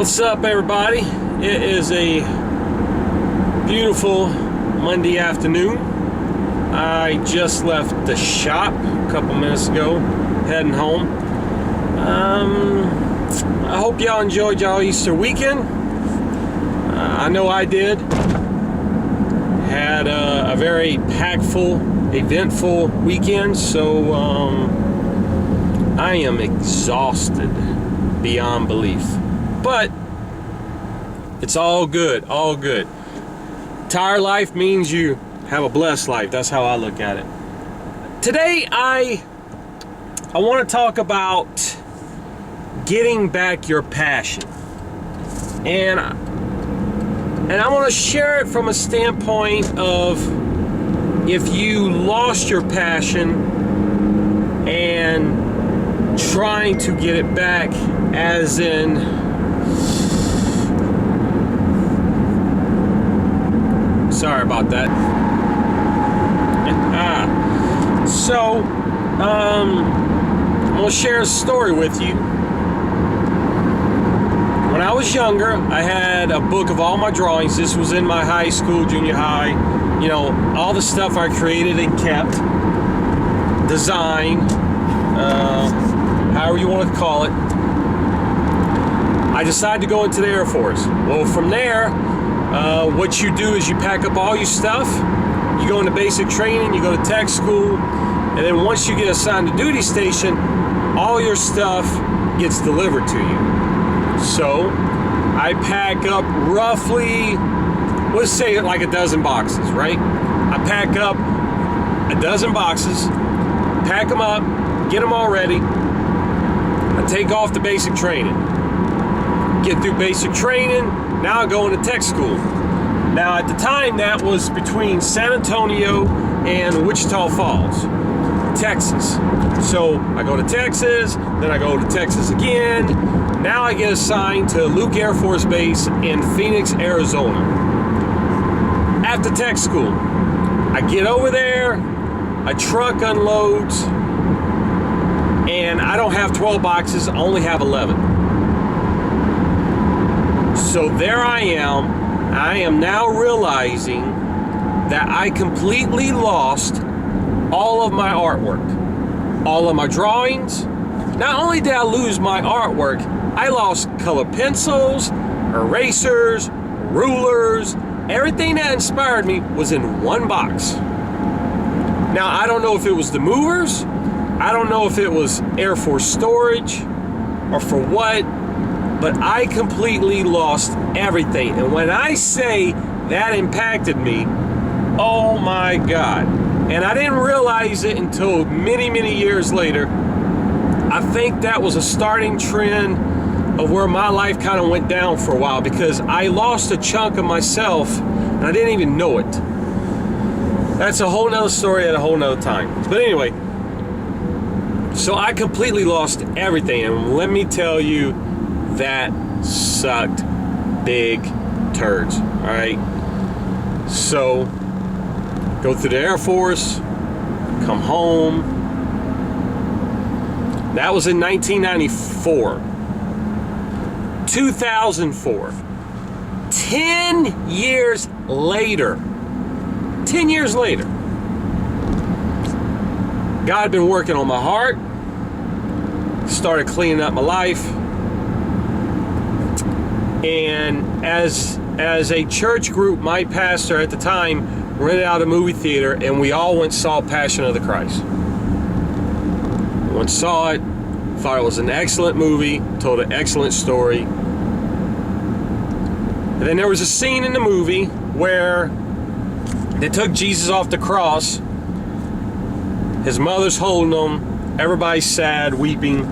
What's up, everybody? It is a beautiful Monday afternoon. I just left the shop a couple minutes ago, heading home. I hope y'all enjoyed y'all Easter weekend. I know I did. Had a very packful, eventful weekend, so I am exhausted beyond belief. But it's all good, all good. Tired life means you have a blessed life. That's how I look at it. Today, I want to talk about getting back your passion. And I want to share it from a standpoint of if you lost your passion and trying to get it back, as in sorry about that. So, I'm going to share a story with you. When I was younger, I had a book of all my drawings. This was in my high school, junior high. You know, all the stuff I created and kept. Design, however you want to call it. I decided to go into the Air Force. Well, from there, what you do is you pack up all your stuff, you go into basic training, you go to tech school, and then once you get assigned to duty station, all your stuff gets delivered to you. So I pack up roughly, let's say like a dozen boxes, right? I pack up a dozen boxes, pack them up, get them all ready. I take off to basic training. Get through basic training, now I go into tech school. Now at the time that was between San Antonio and Wichita Falls, Texas. So I go to Texas, then I go to Texas again. Now I get assigned to Luke Air Force Base in Phoenix, Arizona. After tech school, I get over there, a truck unloads, and I don't have 12 boxes, I only have 11. So there I am now realizing that I completely lost all of my artwork, all of my drawings. Not only did I lose my artwork, I lost color pencils, erasers, rulers, everything that inspired me was in one box. Now, I don't know if it was the movers, I don't know if it was Air Force storage, or for what, but I completely lost everything. And when I say that impacted me, oh my God. And I didn't realize it until many, many years later. I think that was a starting trend of where my life kind of went down for a while, because I lost a chunk of myself and I didn't even know it. That's a whole nother story at a whole nother time. But anyway, so I completely lost everything. And let me tell you, that sucked big turds. All right. So go through the Air Force, come home. That was in 1994. 2004. 10 years later. 10 years later. God had been working on my heart. Started cleaning up my life. And as a church group, my pastor at the time rented out a movie theater, and we all went and saw Passion of the Christ. We went and saw it, thought it was an excellent movie, told an excellent story. And then there was a scene in the movie where they took Jesus off the cross. His mother's holding him, everybody's sad, weeping.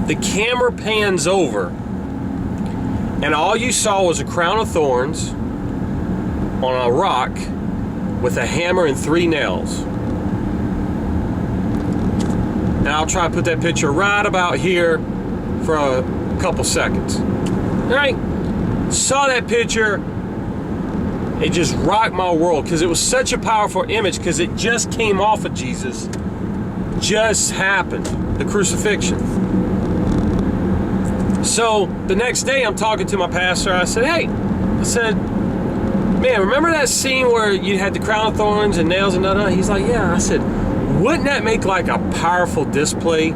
The camera pans over, and all you saw was a crown of thorns on a rock with a hammer and 3 nails. And I'll try to put that picture right about here for a couple seconds. All right, saw that picture. It just rocked my world because it was such a powerful image, because it just came off of Jesus. Just happened, the crucifixion. So the next day I'm talking to my pastor. I said, hey, man, remember that scene where you had the crown of thorns and nails and da-da? He's like, yeah. I said, wouldn't that make like a powerful display,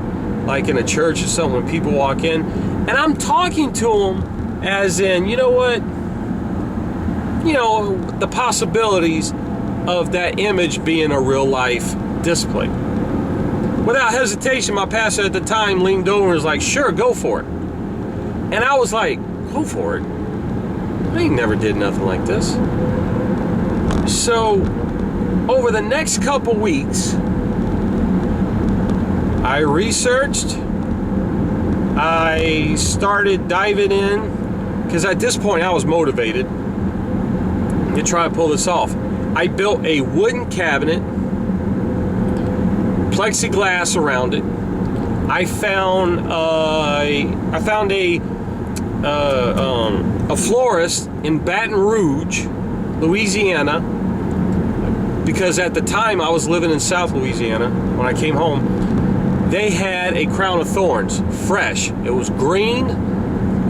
like in a church or something when people walk in? And I'm talking to him as in, you know what? You know, the possibilities of that image being a real life display. Without hesitation, my pastor at the time leaned over and was like, sure, go for it. And I was like, go for it? I ain't never did nothing like this. So, over the next couple weeks, I researched, I started diving in, because at this point I was motivated to try to pull this off. I built a wooden cabinet, plexiglass around it. I found a florist in Baton Rouge, Louisiana, because at the time I was living in South Louisiana when I came home. They had a crown of thorns, fresh. It was green,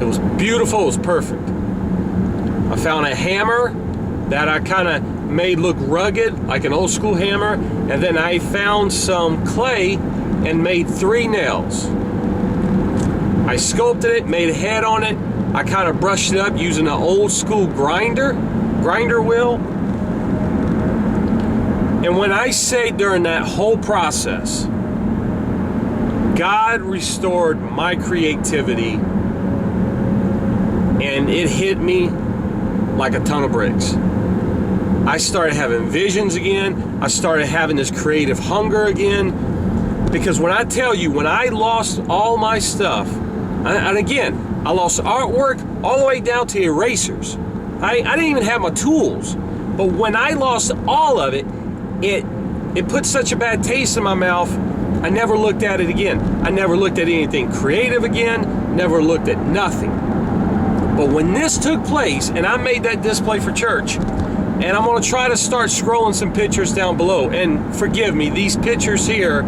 it was beautiful, it was perfect. I found a hammer that I kind of made look rugged, like an old school hammer, and then I found some clay and made 3 nails. I sculpted it, made a head on it. I kind of brushed it up using an old school grinder wheel. And when I say during that whole process, God restored my creativity, and it hit me like a ton of bricks. I started having visions again. I started having this creative hunger again. Because when I tell you, when I lost all my stuff, and again, I lost artwork all the way down to erasers. I didn't even have my tools. But when I lost all of it, it put such a bad taste in my mouth, I never looked at it again. I never looked at anything creative again, never looked at nothing. But when this took place, and I made that display for church, and I'm going to try to start scrolling some pictures down below. And forgive me, these pictures here,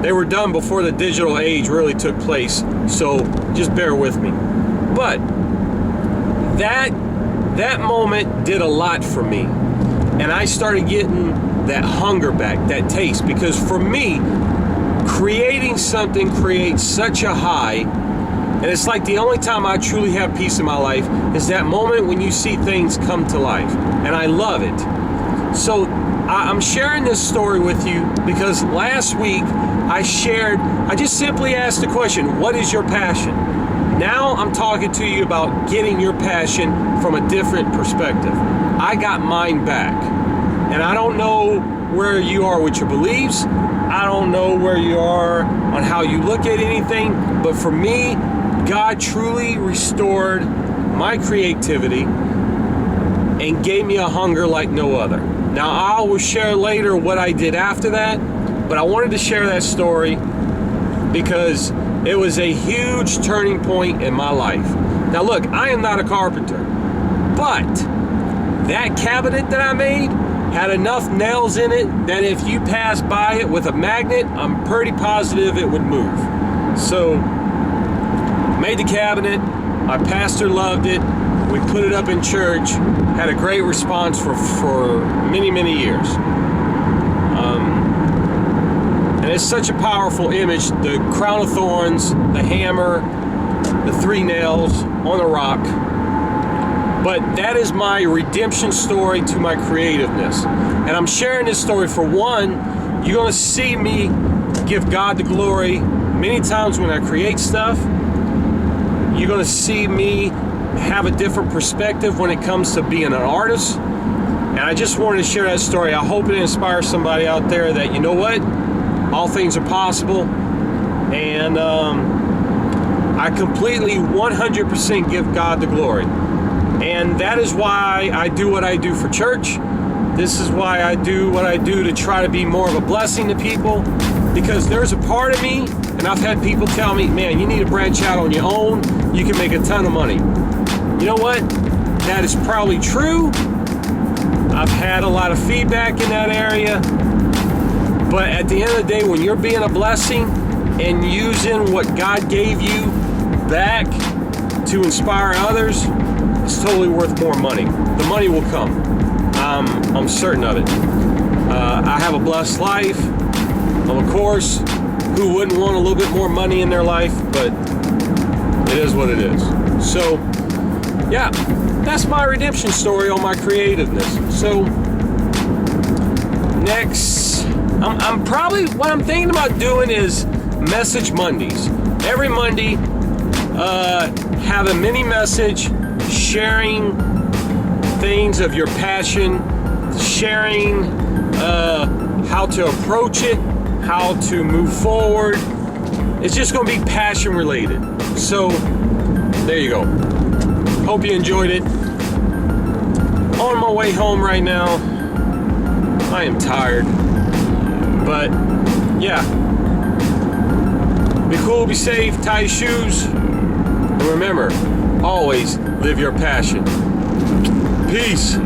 they were done before the digital age really took place. So just bear with me. But that moment did a lot for me. And I started getting that hunger back, that taste. Because for me, creating something creates such a high. And it's like the only time I truly have peace in my life is that moment when you see things come to life. And I love it. So I'm sharing this story with you because last week I just simply asked the question, what is your passion? Now I'm talking to you about getting your passion from a different perspective. I got mine back. And I don't know where you are with your beliefs. I don't know where you are on how you look at anything. But for me, God truly restored my creativity and gave me a hunger like no other. Now, I will share later what I did after that, but I wanted to share that story because it was a huge turning point in my life. Now, look, I am not a carpenter, but that cabinet that I made had enough nails in it that if you pass by it with a magnet, I'm pretty positive it would move. So, made the cabinet, my pastor loved it, we put it up in church, had a great response for many, many years. And it's such a powerful image, the crown of thorns, the hammer, the 3 nails on the rock. But that is my redemption story to my creativeness. And I'm sharing this story for one, you're going to see me give God the glory many times when I create stuff. You're going to see me have a different perspective when it comes to being an artist. And I just wanted to share that story. I hope it inspires somebody out there that, you know what? All things are possible. And I completely 100% give God the glory. And that is why I do what I do for church. This is why I do what I do to try to be more of a blessing to people. Because there's a part of me, and I've had people tell me, man, you need to branch out on your own. You can make a ton of money. You know what? That is probably true. I've had a lot of feedback in that area. But at the end of the day, when you're being a blessing and using what God gave you back to inspire others, it's totally worth more money. The money will come. I'm certain of it. I have a blessed life. Of course, who wouldn't want a little bit more money in their life? But it is what it is. So, yeah, that's my redemption story on my creativeness. So, next, I'm probably, what I'm thinking about doing is Message Mondays. Every Monday, have a mini message sharing things of your passion, sharing how to approach it, how to move forward. It's just going to be passion related. So there you go. Hope you enjoyed it. On my way home right now. I am tired. But yeah. Be cool, be safe, tie your shoes. And remember, always live your passion. Peace.